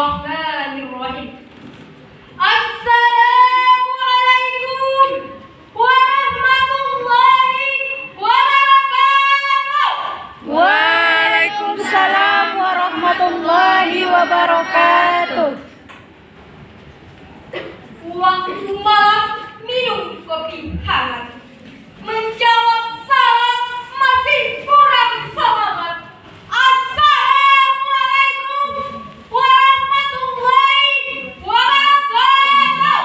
Bismillahirrahmanirrahim. Assalamualaikum warahmatullahi wabarakatuh. Waalaikumsalam warahmatullahi wabarakatuh. Waktu malam minum kopi hangat, menjawab salam masih kurang semangat. Assalamualaikum warahmatullahi wabarakatuh.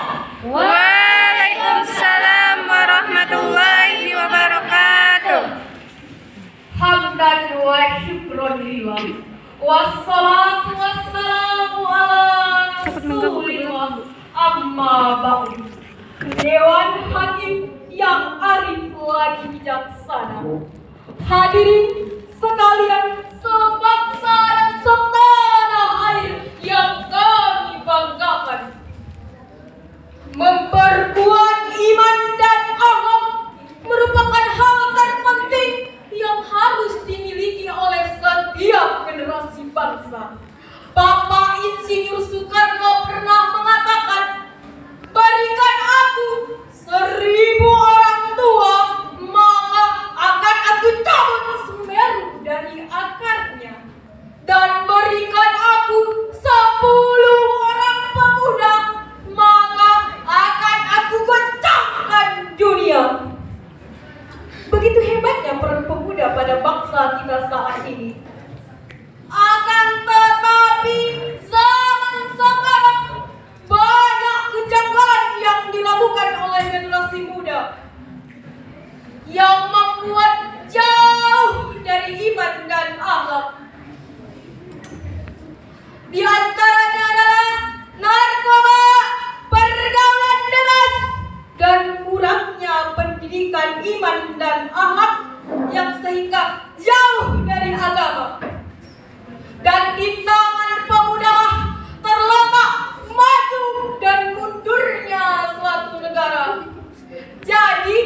Waalaikumsalam warahmatullahi wabarakatuh. Hamdan wa syukron lillah, wassalatu wassalamu ala rasulillah, amma ba'du. Dewan Hakim yang arif lagi bijaksana, hadirin sekalian sebangsa dan setanah air yang kami banggakan. Memperkuat iman dan akhlak merupakan hal terpenting yang harus dimiliki oleh setiap generasi bangsa. Bapak Insinyur Soekarno pernah mengatakan, berikan aku 1000 orang tua, maka akan aku cabut Semeru dari akarnya. Dan berikan aku 10 orang pemuda, maka akan aku goncangkan dunia. Begitu hebatnya peran pemuda pada bangsa kita saat ini. Akan tetapi zaman sekarang banyak kejanggalan yang dilakukan oleh generasi muda yang membuat jauh dari iman dan akhlak. Di antaranya adalah narkoba, pergaulan bebas, dan kurangnya pendidikan iman dan akhlak yang sehingga jauh dari agama. Dan di tangan pemuda terletak maju dan mundurnya suatu negara. Jadi,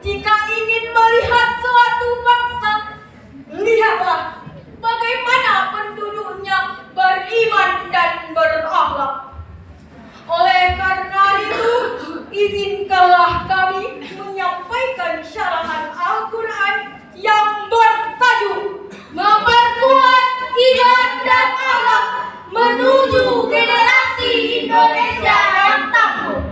jika ingin melihat suatu bangsa, lihatlah bagaimana penduduknya beriman dan berakhlak. Oleh karena itu, izinkanlah kami menyampaikan syarahan Al-Quran yang bertajuk Memperkuat Iman dan Akhlak Menuju Generasi Indonesia yang Tangguh,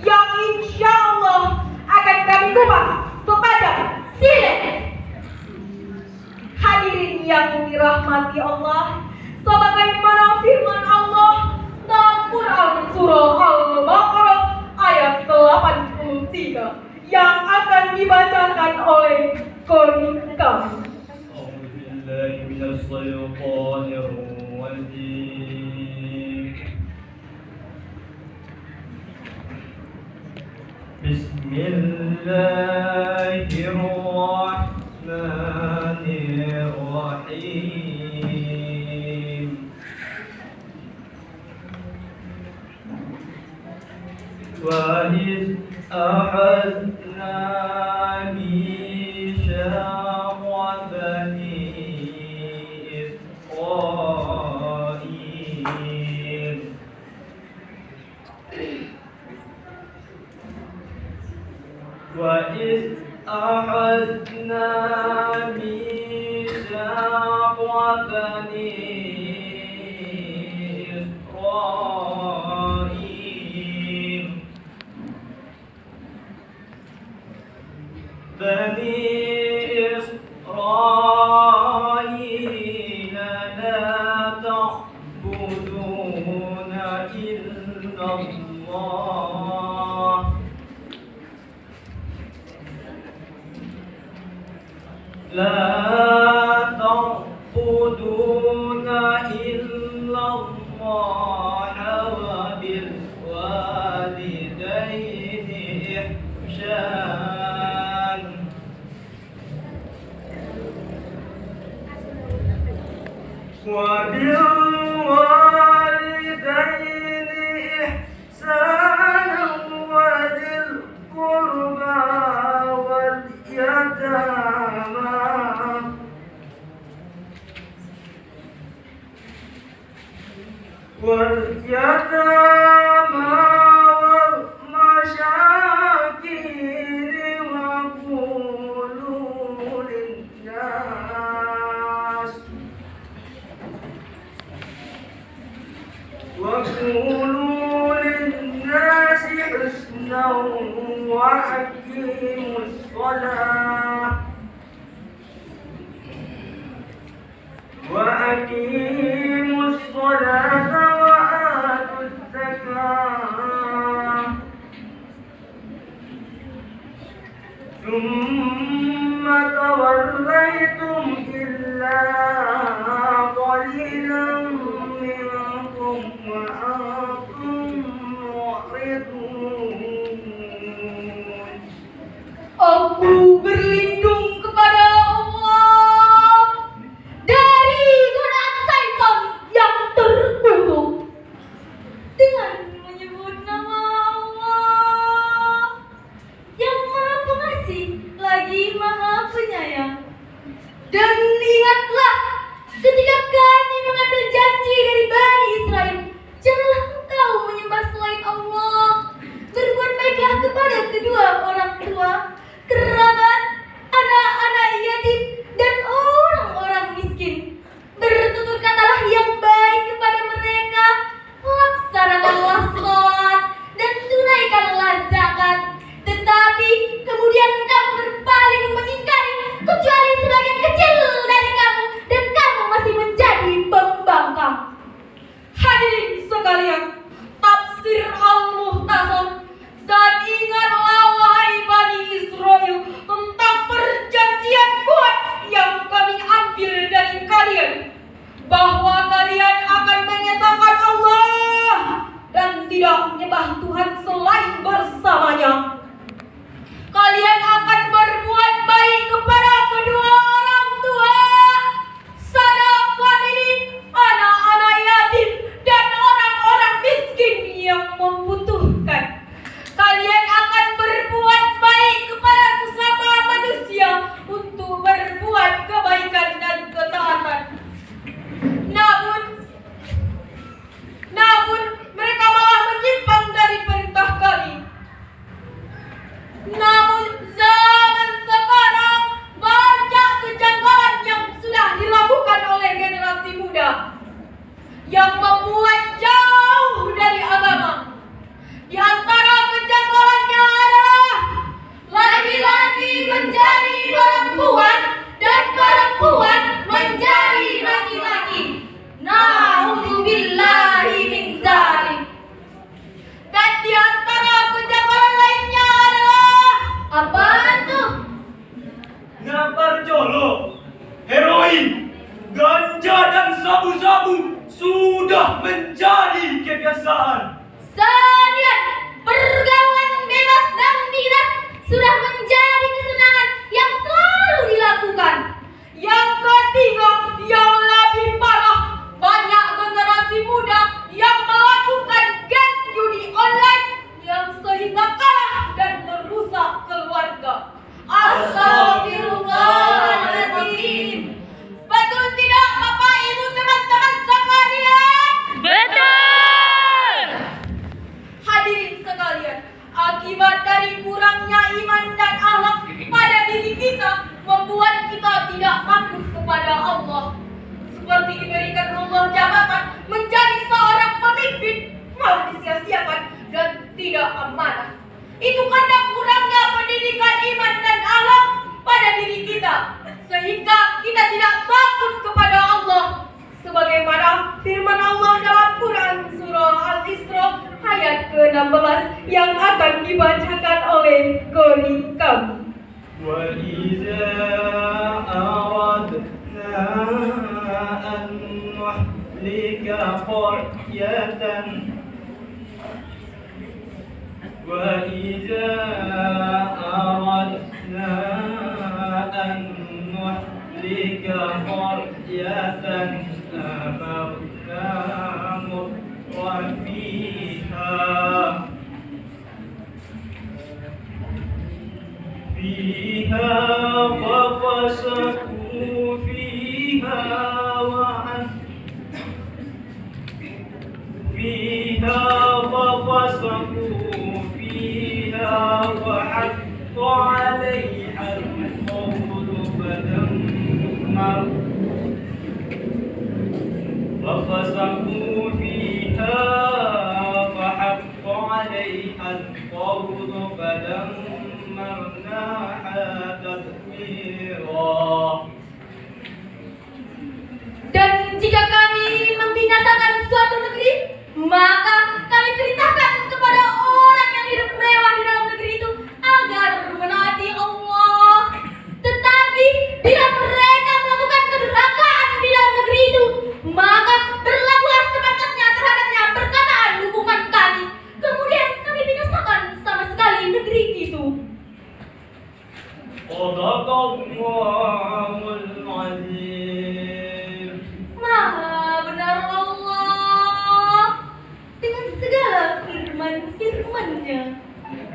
yang insya Allah akan kami kupas kepada silet. Hadirin yang dirahmati Allah, sebagaimana firman Allah dalam Quran Surah Al-Baqarah ayat 83 yang akan dibacakan oleh Koni kami. Bismillahirrahmanirrahim. Wa iz akhadna mitsaqa bani Israil wa iz akhadna mitsaqa bani Israil Bani Israil la ta'buduna illa Allah la ta'buduna illa Allah wa bil walidaini ihsan wa bil walidaini ihsan wa dhil qurba wal yatama واليتامى والمساكين وقولوا للناس حسنا وأقيموا الصلاة وآتوا الزكاة ثم توليتم إلا قليلا منكم وأنتم معرضون. Aku berlindung kepada Allah dari godaan syaitan yang terkutuk dengan menyebut nama Allah yang Maha Pengasih lagi Maha Penyayang. Dan ingatlah ketika kami mengambil janji dari Bani Israel, janganlah engkau menyembah selain Allah. Berbuat baiklah kepada kedua orang tua, kerabat, anak-anak yatim, dan orang-orang miskin. Bertutur katalah yang baik kepada mereka, laksanakanlah sholat, dan tunaikanlah zakat. Tetapi kemudian kamu berpaling mengingkari, kecuali sebagian kecil dari kamu, dan kamu masih menjadi pembangkang. Hadirin sekalian, tafsir Al-Muhtasar. Dan ingatlah wahai Bani Israel tentang perjanjian kuat yang kami ambil dari kalian, bahwa kalian akan mengesahkan Allah dan tidak menyembah Tuhan selain bersamanya. Kalian akan berbuat baik kepada kedua orang tua, sanak famili, anak-anak yatim, dan orang-orang miskin yang membutuhkan. Kalian akan berbuat baik kepada sesama manusia untuk berbuat kebaikan dan ketaatan. Namun mereka malah menyimpang dari perintah kami. Namun zaman sekarang banyak kejanggalan yang sudah dilakukan oleh generasi muda yang membuat jauh dari agama. Di antara kejanggalannya adalah laki-laki menjadi perempuan dan perempuan menjadi laki-laki. Na'udzubillahi min dzalik. Dan di antara kejanggalan lainnya adalah apaan tuh? Ngapar jolo, heroin, ganja dan sabu-sabu sudah menjadi kebiasaan. Sanian, pergaulan bebas dan miras sudah menjadi kesenangan yang selalu dilakukan. Yang ketiga, yang lebih parah, banyak generasi muda yang melakukan game judi online yang sehingga kalah dan merusak keluarga. Astagfirullahaladzim. Betul tidak Bapak Ibu teman-teman sekalian? Betul. Hadirin sekalian, akibat dari kurangnya iman dan akhlak pada diri kita membuat kita tidak takut kepada Allah. Seperti diberikan Allah jabatan menjadi seorang pemimpin, malah disia-siakan dan tidak amanah. Itu karena kurangnya pendidikan iman dan akhlak pada diri kita, sehingga kita tidak takut kepada Allah. Sebagaimana firman Allah dalam Quran surah Al-Isra ayat ke-16 yang akan dibacakan oleh Gori kami. وَإِذَا أَرَدْنَا أَن نُّهْلِكَ قَرْيَةً أَمَرْنَا مُتْرَفِيهَا فَفَسَقُوا فِيهَا ففسقوا فيها وحق عليها القول ففسقوا فيها فحق عليها القول فدمرناها تدميرا. Dan jika kami membinasakan suatu negeri, maka kami perintahkan kepada orang yang hidup mewah di dalam negeri itu agar menaati Allah. Tetapi bila mereka melakukan kedurhakaan di dalam negeri itu, maka berlakulah sepantasnya terhadapnya perkataan hukuman kami. Kemudian kami binasakan sama sekali negeri itu. Sadaqallahul azim. Maha benar Allah dengan segala firman-firman-Nya.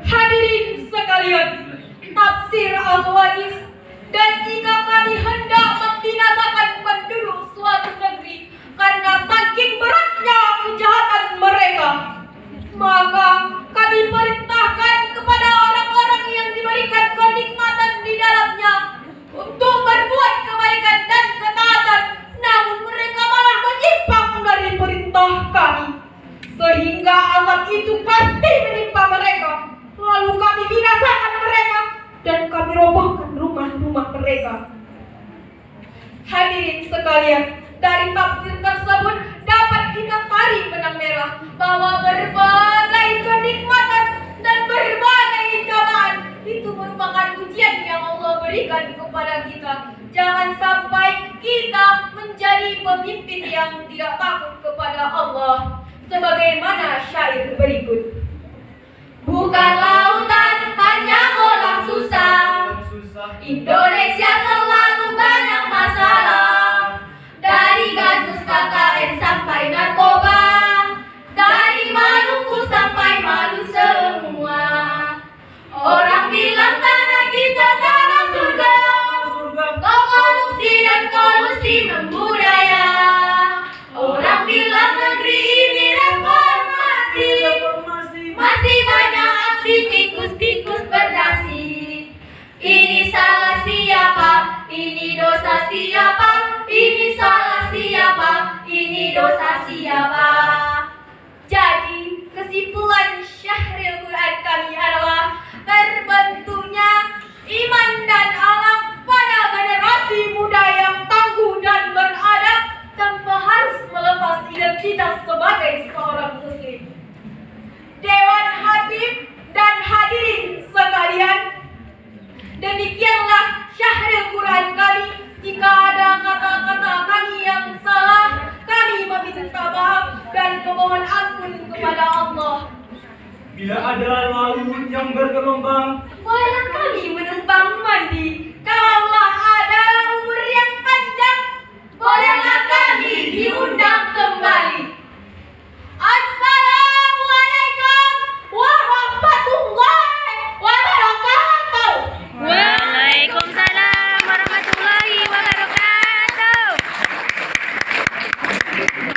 Hadirin sekalian, tafsir al-wajiz. Dan jika kami hendak membinasakan penduduk suatu negeri karena saking beratnya kejahatan mereka, maka kami perintahkan kepada orang-orang yang diberikan kenikmatan di dalamnya untuk berbuat kebaikan dan ketaatan, namun mereka malah menyimpang dari perintah kami, sehingga azab itu pasti menimpa mereka. Lalu kami binasakan mereka dan kami robohkan rumah-rumah mereka. Hadirin sekalian, dari tafsir tersebut dapat kita tarik benang merah bahwa berbagai kenikmatan dan berbagai cobaan itu merupakan ujian yang Allah berikan kepada kita. Jangan sampai kita menjadi pemimpin yang tidak takut kepada Allah. Sebagaimana syair berikut. Bukan lautan hanya kolam susah, Indonesia selalu banyak masalah. Dari kasus KKN sampai narkoba, dari Maluku sampai Malu semua. Orang bilang tanah kita tanah surga, korupsi dan kolusi membudaya. Orang bilang negeri ini reformasi, masih banyak aksi tikus-tikus berdasi. Ini salah siapa? Ini dosa siapa? Ini salah siapa? Ini dosa siapa? Jadi kesimpulan Syahril Quran kami adalah terbentuknya iman dan akhlak pada generasi muda yang tangguh dan beradab tanpa harus melepas identitas sebagai seorang muslim. Dewan Hakim dan hadirin sekalian, demikianlah Syahril Quran kami. Jika ada kata-kata kami yang salah, kami meminta maaf dan memohon ampun kepada Allah. Bila ada laut yang bergelombang, Bolehlah kami menumpang mandi.